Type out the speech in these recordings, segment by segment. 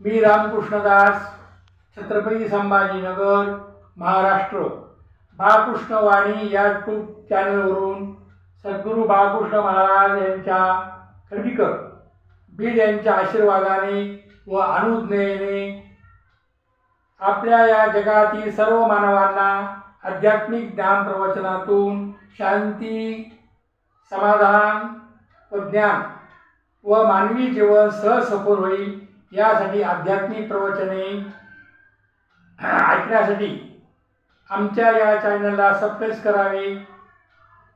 मी रामकृष्णदास, छत्रपती संभाजीनगर, महाराष्ट्र. बाळकृष्ण वाणी या यूट्यूब चॅनलवरून सद्गुरू बाळकृष्ण महाराज यांच्या खंडीकर बीड यांच्या आशीर्वादाने व अनुज्ञेने आपल्या या जगातील सर्व मानवांना आध्यात्मिक ज्ञान प्रवचनातून शांती, समाधान व ज्ञान व मानवी जीवन सहज सफल होईल यासाठी आध्यात्मिक प्रवचने ऐकण्यासाठी आमच्या या चॅनलला सबस्क्राईब करावे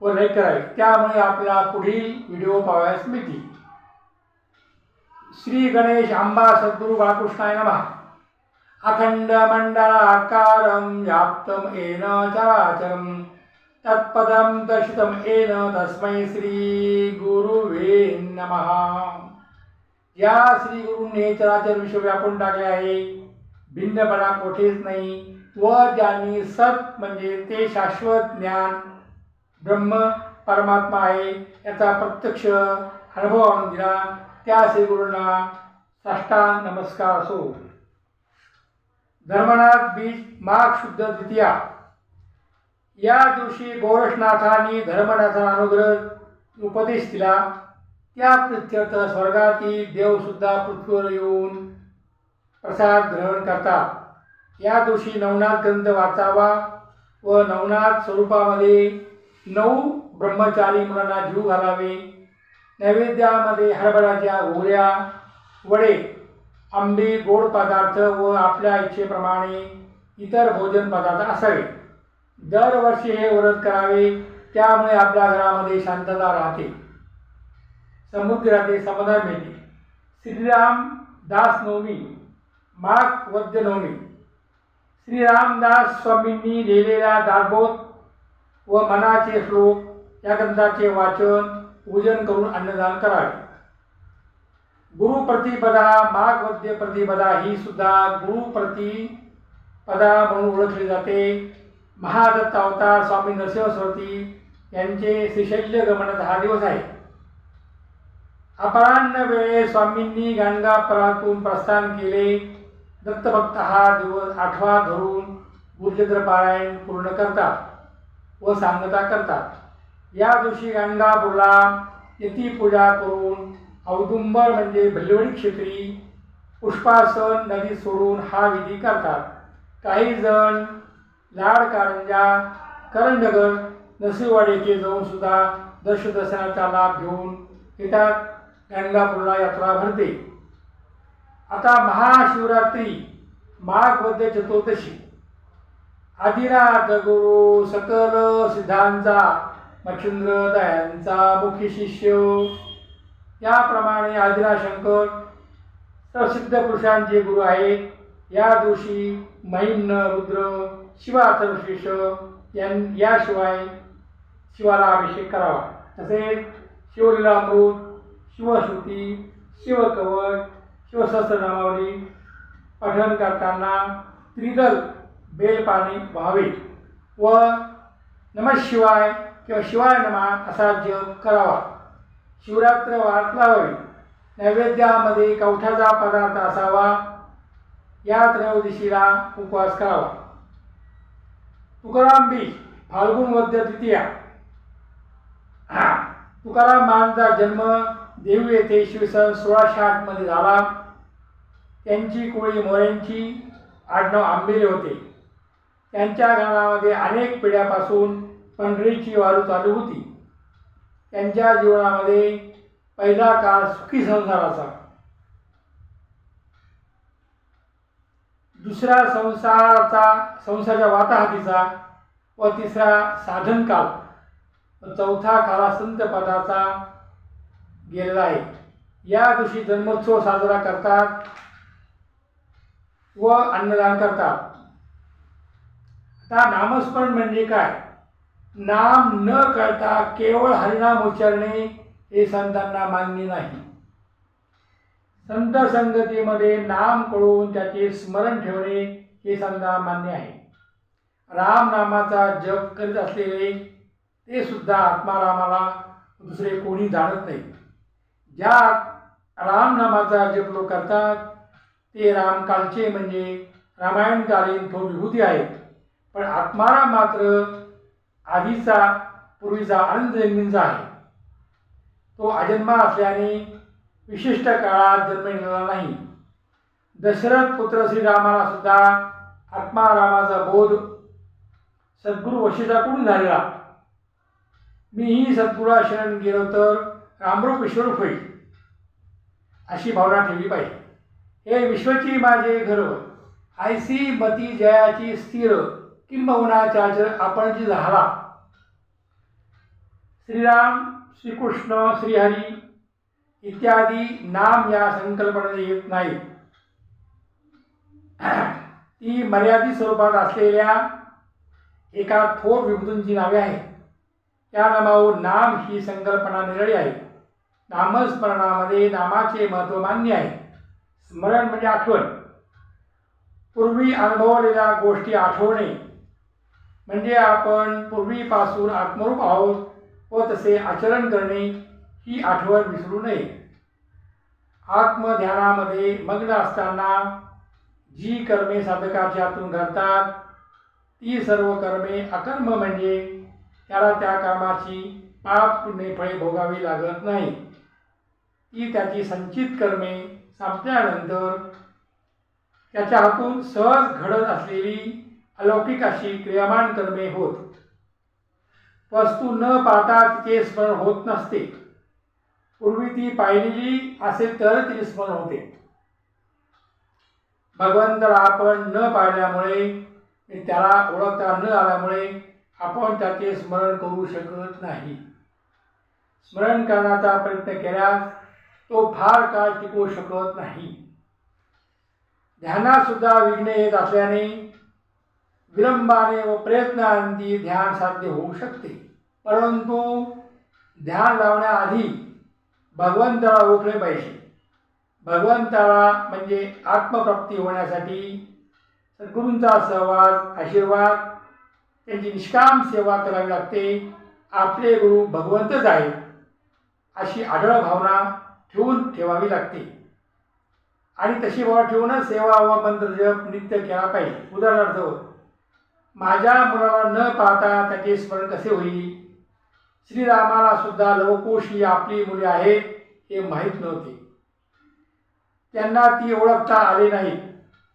व लाईक करावे. त्यामुळे आपल्याला पुढील व्हिडिओ पाहावयास मिळतील. श्री गणेश अंबा सद्गुरू बाळकृष्णाय नमः. अखंड मंडलाकारं व्याप्तं येन चराचरं तत्पदं दर्शितं येन तस्मै श्री गुरुवे नमः. या श्री गुरूंनी चराचर विश्व व्यापून टाकले आहे. भिन्नपणा कोठेच नाही व ज्यांनी सत म्हणजे ते शाश्वत ज्ञान ब्रह्म परमात्मा आहे याचा प्रत्यक्ष अनुभव आणून दिला त्या श्री गुरूंना साष्टांग नमस्कार असो. धर्मनाथ बीज माघ शुद्ध द्वितीया या दिवशी गोरक्षनाथांनी धर्मनाथांना अनुग्रह उपदेश दिला. त्या प्रित्यर्थ स्वर्गातील देवसुद्धा पृथ्वीवर येऊन प्रसाद ग्रहण करतात. या दिवशी नवनाथ ग्रंथ वाचावा व नवनाथ स्वरूपामध्ये 9 ब्रह्मचारी मुलांना जीव घालावे. नैवेद्यामध्ये हरभऱ्याच्या घोगऱ्या, वडे, आंबे, गोड पदार्थ व आपल्या इच्छेप्रमाणे इतर भोजन पदार्थ असावे. दरवर्षी हे व्रत करावे. त्यामुळे आपल्या घरामध्ये शांतता राहते, समृद्धी राहते, समाधान मिळते. श्रीराम दास नवमी माघ वद्य नवमी श्रीरामदास स्वामींनी लिहिलेल्या दासबोध व मनाचे श्लोक या ग्रंथाचे वाचन पूजन करून अन्नदान करावे. गुरुप्रतिपदा माघ वद्य प्रतिपदा ही सुद्धा गुरुप्रतिपदा म्हणून ओळखली जाते. महादत्त अवतार स्वामी नरसिंह सरस्वती यांचे श्रीशैल्य गमनाचा हा दिवस आहे. अपराह्न वेळे स्वामींनी गाणगापुरातून प्रस्थान केले. दत्तभक्त हा दिवस 8वा धरून गुरुचरित्र पारायण पूर्ण करतात व सांगता करतात. या दिवशी गाणगापूरला यतीपूजा करून औदुंबर म्हणजे भल्लवडी क्षेत्री पुष्पासन नदी सोडून हा विधी करतात. काही जण लाड कारंजा, करंजनगर, नरसिंहवाडी येथे जाऊन सुद्धा दर्शनाचा लाभ घेऊन येतात. गाणगापूरला यात्रा भरते. आता महाशिवरात्री माघ वद्य चतुर्दशी आदिनाथ गुरु सकल सिद्धांचा मच्छिंद्र दयांचा मुखी शिष्य याप्रमाणे आदिनाथ शंकर प्रसिद्ध पुरुषांचे गुरु आहेत. या दिवशी महिम्न रुद्र शिवाथर्वशीर्ष याशिवाय शिवाला अभिषेक करावा. तसेच शिवलीलामृत, शिवश्रुती, शिवकवच, शिवसहस्रनामावली पठण करताना त्रिदल बेलपाणी व्हावे व नमः शिवाय किंवा शिवाय नमः असा जप करावा. शिवरात्र वाट लावावी. नैवेद्यामध्ये कवठाचा पदार्थ असावा. या त्रयोदशीला उपवास करावा. तुकाराम बीज फाल्गुन वद्य द्वितीया तुकाराम महाराजांचा जन्म देहू येथे इसवी सन 1608 मध्ये झाला. त्यांची कुळी मोऱ्यांची, आडनाव आंबेले होते. त्यांच्या घरामध्ये अनेक पिढ्यापासून पंढरीची वारी चालू होती. त्यांच्या जीवनामध्ये पहिला काळ सुखी संसाराचा, दुसरा संसाराच्या वाताहतीचा व तिसरा साधन काळ व चौथा काळ संत पदाचा गेलेला आहे. या दिवशी जन्मोत्सव साजरा करतात व अन्नदान करतात. आता नामस्मरण म्हणजे काय? नाम न करता केवळ हरिनाम उच्चारणे हे संतांना मान्य नाही. संत संगतीमध्ये नाम कळून त्याचे स्मरण ठेवणे हे संतांना मान्य आहे. राम नामाचा जप करीत असलेले ते सुद्धा आत्मारामाला दुसरे कोणी जाणत नाही. ज्या राम नामाचा जप लोक करतात ते रामकालचे म्हणजे रामायणकालीन तो विभूती आहे. पण आत्माराम मात्र आधीचा पूर्वीचा अनंत जन्मींचा आहे. तो अजन्मा असल्याने विशिष्ट काळात जन्मलेला नाही. दशरथ पुत्र श्रीरामाला सुद्धा आत्मारामाचा बोध सद्गुरू वशिष्ठाकडून झालेला. मीही सद्गुरूला शरण गेलो तर रामरूप विश्वरूप होईल अशी भावना ठेवली पाहिजे. हे विश्वची माझे घर आयसी मती जयाची स्थिर किंबहुना चाचर आपण जी झाला. श्रीराम, श्रीकृष्ण, श्रीहरी इत्यादी नाम या संकल्पनेत येत नाहीत. ती मर्यादित स्वरूपात असलेल्या एका थोर विभूतींची नावे आहेत. त्या नामावरून नाम ही संकल्पना निरळी आहे. नामस्मरणामध्ये नामाचे महत्त्व मान्य आहे. स्मरण म्हणजे आठवण. पूर्वी अनुभवलेल्या गोष्टी आठवणे म्हणजे आपण पूर्वीपासून आत्मरूप आहोत व तसे आचरण करणे ही आठवण विसरू नये. आत्मध्यानामध्ये मग्न असताना जी कर्मे साधकाच्या हातून घडतात ती सर्व कर्मे अकर्म म्हणजे त्याला त्या कर्माची पाप पुण्य फळे भोगावी लागत नाही. ती त्याची संचित कर्मे संपल्यानंतर त्याच्या हातून सहज घडत असलेली अलौकिक अशी क्रियामान कर्मे होत. वस्तू न पाहता तिचे स्मरण होत नसते. पूर्वी ती पाहिलेली असेल तर तिचे स्मरण होते. भगवंताला आपण न पाहिल्यामुळे त्याला ओळखता न आल्यामुळे आपण त्याचे स्मरण करू शकत नाही. स्मरण करण्याचा प्रयत्न केल्यास तो फार काळ टिकू शकत नाही. ध्यानात सुद्धा विघ्न येत असल्याने विलंबाने व प्रयत्नांती ध्यान साध्य होऊ शकते. परंतु ध्यान लावण्याआधी भगवंताला ओळखले पाहिजे. भगवंताला म्हणजे आत्मप्राप्ती होण्यासाठी सद्गुरूंचा सहवास, आशीर्वाद, त्यांची निष्काम सेवा करावी लागते. आपले गुरु भगवंतच आहेत अशी आढळ भावना ठेवावी लागते आणि तशी भावना ठेवूनच सेवा व मंत्र जप नित्य केला पाहिजे. उदाहरणार्थ, माझ्या मुलाला न पाहता त्याचे स्मरण कसे होईल? श्रीरामाला सुद्धा लवकुश ही आपली मुले आहेत हे माहीत नव्हते. त्यांना ती ओळखता आले नाही.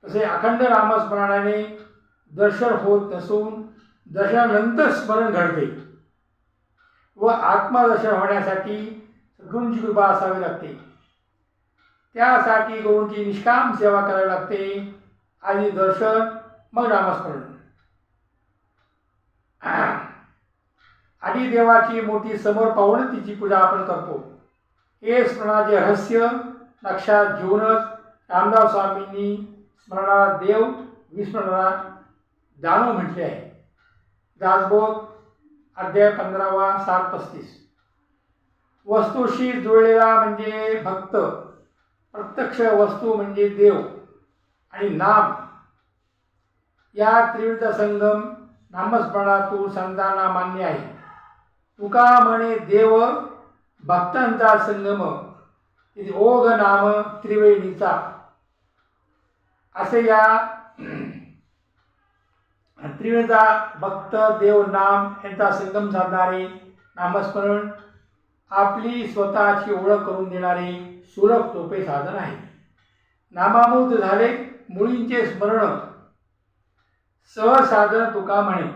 तसे अखंड नामस्मरणाने दर्शन होत नसून दर्शनानंतर स्मरण घडते व आत्मदर्शन होण्यासाठी सद्गुरूंची कृपा असावी लागते. त्यासाठी गुरूंची निष्काम सेवा करावी लागते. आधी दर्शन मग नामस्मरण. आधी देवाची मूर्ती समोर पाहून तिची पूजा आपण करतो. हे स्मरणाचे रहस्य लक्षात घेऊनच रामदास स्वामींनी स्मरणाला देव, विस्मरणाला दानव म्हटले आहे. दासबोध अध्याय 15 7:35. वस्तूशी जुळलेला म्हणजे भक्त, प्रत्यक्ष वस्तू म्हणजे देव आणि नाम या त्रिविध संगम नामस्मरणातून संतांना मान्य आहे. तुका म्हणे देव भक्तांचा संगम इथे ओघ नाम त्रिवेणीचा. असे या त्रिवेणीचा भक्त, देव, नाम यांचा संगम साधणारे नामस्मरण आपली स्वतःची ओळख करून देणारे सुलभ सोपे साधन आहे. नामामृत झाले मुळींचे स्मरण सहसाधन तुका म्हणे.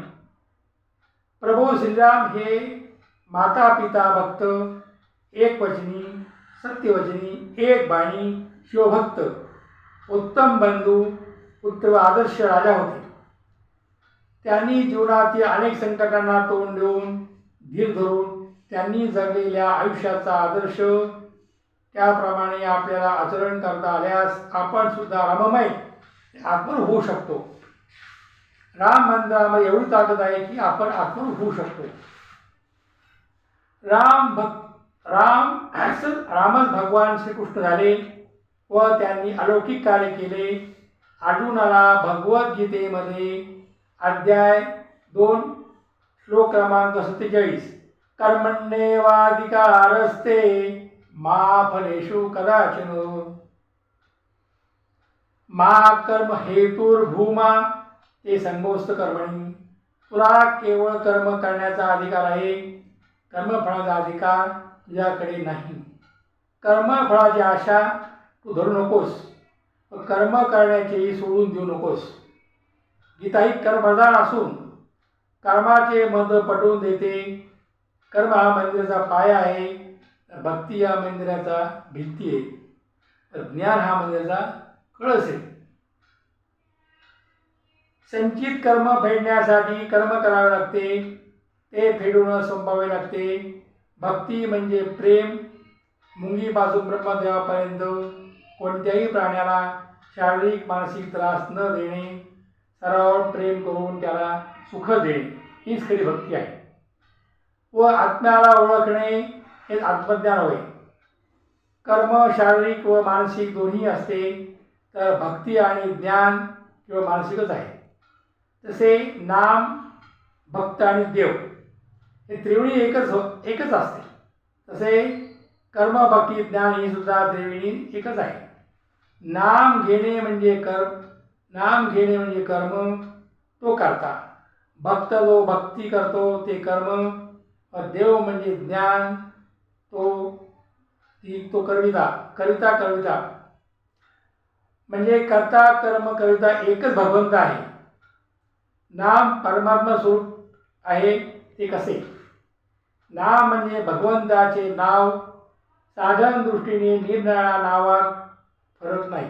प्रभू श्रीराम हे माता पिता भक्त, एक वचनी, सत्यवचनी, एक बाणी, शिवभक्त, उत्तम बंधू, पुत्र, आदर्श राजा होते. त्यांनी जीवनातील अनेक संकटांना तोंड देऊन धीर धरून त्यांनी जगलेल्या आयुष्याचा आदर्श त्याप्रमाणे आपल्याला आचरण करता आल्यास आपण सुद्धा राममय आत्मरूप होऊ शकतो. राम मंत्रामध्ये एवढी ताकद आहे की आपण आत्मरूप होऊ शकतो. रामच भगवान श्रीकृष्ण झाले व त्यांनी अलौकिक कार्य केले. अर्जुनाला भगवद्गीतेमध्ये अध्याय 2 श्लोक क्रमांक 47 कर्मण्येवाधिकारस्ते मा फलेषु कदाचन. मा कर्म हेतुर्भूमा ते संगोस्त कर्मणी. तुला केवळ कर्म करण्याचा अधिकार आहे, कर्मफळाचा अधिकार तुझ्याकडे नाही. कर्मफळाची आशा तू धरू नकोस, कर्म करण्याचेही सोडून देऊ नकोस. गीता ही कर्मप्रधान असून कर्माचे महत्त्व पटवून देते. कर्म हा मंदिराचा पाया आहे, भक्ती हा मंदिराचा भिंती आहे, तर ज्ञान हा मंदिराचा कळस आहे. संचित कर्म फेडण्यासाठी कर्म करावे लागते, ते फेडून संपवावे लागते. भक्ती म्हणजे प्रेम. मुंगीपासून ब्रह्मदेवापर्यंत कोणत्याही प्राण्याला शारीरिक मानसिक त्रास न देणे, सर्वांवर प्रेम करून त्याला सुख देणे, हीच खरी भक्ती आहे. व आत्म्याला ओळखणे हे आत्मज्ञान होय. कर्म शारीरिक व मानसिक दोन्ही असते, तर भक्ती आणि ज्ञान किंवा मानसिकच आहे. तसे नाम, भक्त आणि देव हे त्रिवेणी एकच असते. तसे कर्म, भक्ती, ज्ञान ही सुद्धा त्रिवेणी एकच आहे. नाम घेणे म्हणजे कर्म, तो करता. भक्त जो भक्ती करतो ते कर्म, और देव म्हणजे ज्ञान, तो कविता म्हणजे कर्ता कर्म कविता एकच भगवंत आहे. नाम परमात्मा स्वरूप आहे. ते कसे? नाम म्हणजे भगवंताचे नाव. साधन दृष्टीने निरनिराळ्या नावात फरक नाही.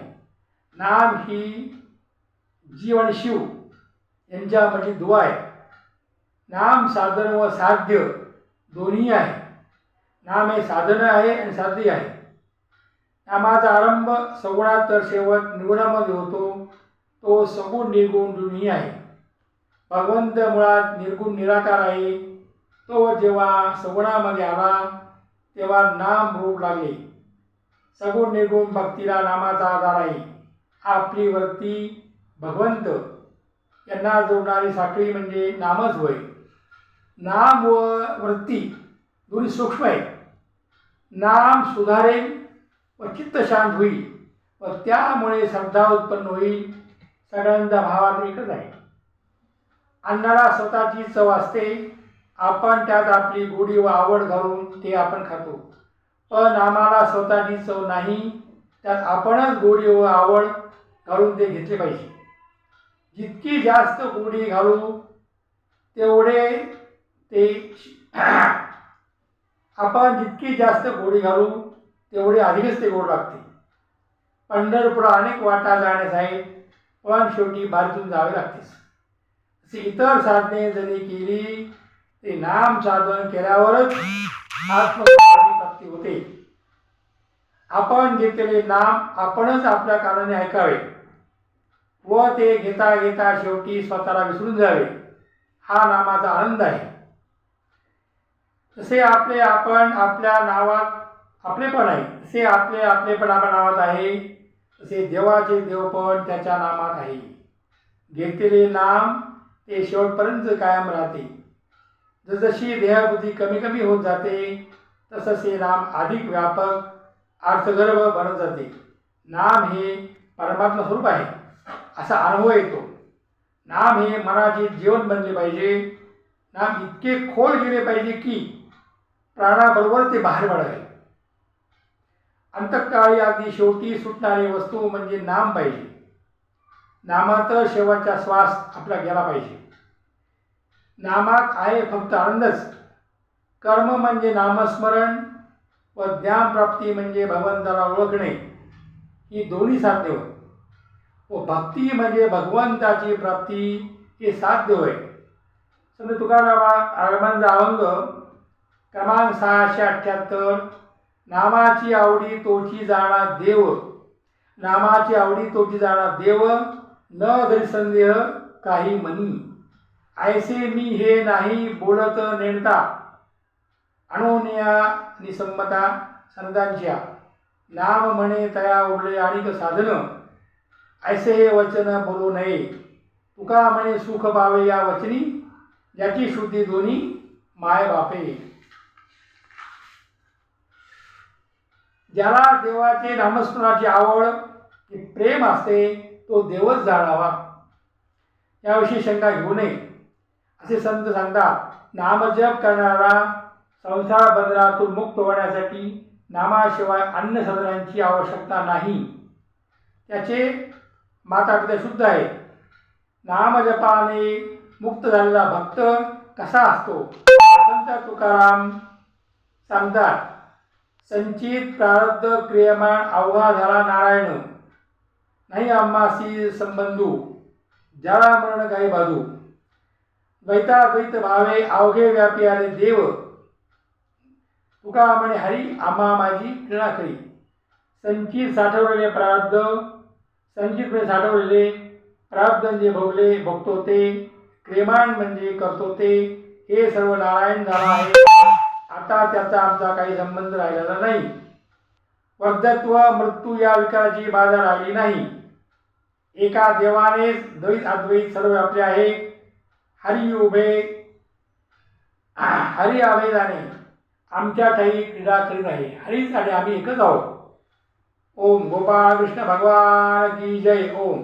नाम ही जीव आणि शिव यांच्यामध्ये दुवा आहे. नाम साधन व साध्य दोन्ही आहे. नाम हे साधन आहे आणि साध्य आहे. नामाचा आरंभ सगुणात तर शेवट निर्गुणामध्ये होतो. तो सगुण निर्गुण दोन्ही आहे. भगवंत मुळात निर्गुण निराकार आहे. तो जेव्हा सगुणामध्ये आला तेव्हा नाम रूप लागले. सगुण निर्गुण भक्तीला नामाचा आधार आहे. आपली वृत्ती भगवंत यांना जोडणारी साखळी म्हणजे नामच होय. नाम व वृत्ती दोन्ही सूक्ष्म आहे. नाम सुधारेल व चित्त शांत होईल व त्यामुळे श्रद्धा उत्पन्न होईल. सगळ्यांचा भाव एकच आहे. अन्नाला स्वतःची चव असते. आपण त्यात आपली गोडी व आवड घालून ते आपण खातो. पण नामाला स्वतःची चव नाही, त्यात आपणच गोडी व आवड घालून ते घेतले पाहिजे. जितकी जास्त गोडी घालू तेवढे आपण जितकी जास्त गोडी घालू तेवढे अधिकच ते गोड लागते. पंढरपुरा अनेक वाटा जाण्यास आहेत, पण शेवटी बारीतून जावे लागतेच. अशी इतर साधने जरी केली ते नाम साधन केल्यावरच आत्मसमाधी प्राप्ती होते. आपण घेतलेले नाम आपणच आपल्या कानाने ऐकावे व ते घेता घेता शेवटी स्वतःला विसरून जावे. हा नामाचा आनंद आहे. तसे आपण आपल्या नावात आपलेपण आहे. तसे आपलेपण आपल्या नावात आहे. तसे देवाचे देवपण त्याच्या नामात आहे. घेतलेले नाम ते शेवटपर्यंत कायम राहते. जसजशी देहबुद्धी कमी कमी होत जाते तससे नाम अधिक व्यापक अर्थगर्भ बनत जाते. नाम हे परमात्मा स्वरूप आहे असा अनुभव येतो. नाम हे मनाचे जीवन बनले पाहिजे. नाम इतके खोल गेले पाहिजे की प्राणाबरोबर ते बाहेर पडावे. अंतकाळी अगदी शेवटी सुटणारी वस्तू म्हणजे नाम पाहिजे. नामात शेवटचा श्वास आपला गेला पाहिजे. नामात आहे फक्त आनंदच. कर्म म्हणजे नामस्मरण व ज्ञानप्राप्ती म्हणजे भगवंताला ओळखणे, ही दोन्ही साध्य होय. व भक्ती म्हणजे भगवंताची प्राप्ती, हे साध्य होय. संत तुकारामांचा अभंग क्रमांक 678. नामाची आवडी तोची जाणा देव, नामाची आवडी तोची जाणा देव, न धरी संदेह काही मनी. ऐसे मी हे नाही बोलत नेणता, अनोन्या निसंमता संतांच्या. नाम म्हणे तया उरले आणिक साधन, ऐसे हे वचन बोलू नये. तुका म्हणे सुख पावे या वचनी, ज्याची शुद्धी दोन्ही माय बापे. ज्याला देवाचे नामस्मरणाची आवड, प्रेम असते तो देवच जाणावा, याविषयी शंका घेऊ नये असे संत सांगतात. नामजप करणारा संसार बंधनातून मुक्त होण्यासाठी नामाशिवाय अन्न साधनांची आवश्यकता नाही. त्याचे मातापिता शुद्ध आहे. नामजपाने मुक्त झालेला भक्त कसा असतो? संत तुकाराम सांगतात, संचित प्रारब्ध क्रियमाण अवघा झाला नारायण, नाही आम्हासी संबंधू, ज्याला मरण काही बाजू. द्वैताद्वैत भावे अवघे व्यापी आले देव, तुका म्हणे हरी आम्हा माझी क्रीडा करी. संचित साठवलेले प्रारब्ध, संचितपणे साठवलेले प्रारब्ध जे भोगतो ते, क्रियमाण म्हणजे करतो ते, हे सर्व नारायण झाला आहे. आता त्याचा आमचा काही संबंध राहिलेला नाही. वर्धत्व मृत्यू या विकाराची बाधा राहिली नाही. एका देवानेच द्वैत अद्वैत सर्व व्यापले आहे. हरी आवेदाने आमच्या ठाई क्रीडा करीत आहे. हरीच आणि आम्ही एकच आहोत. ओम गोपाळ कृष्ण भगवान की जय. ओम.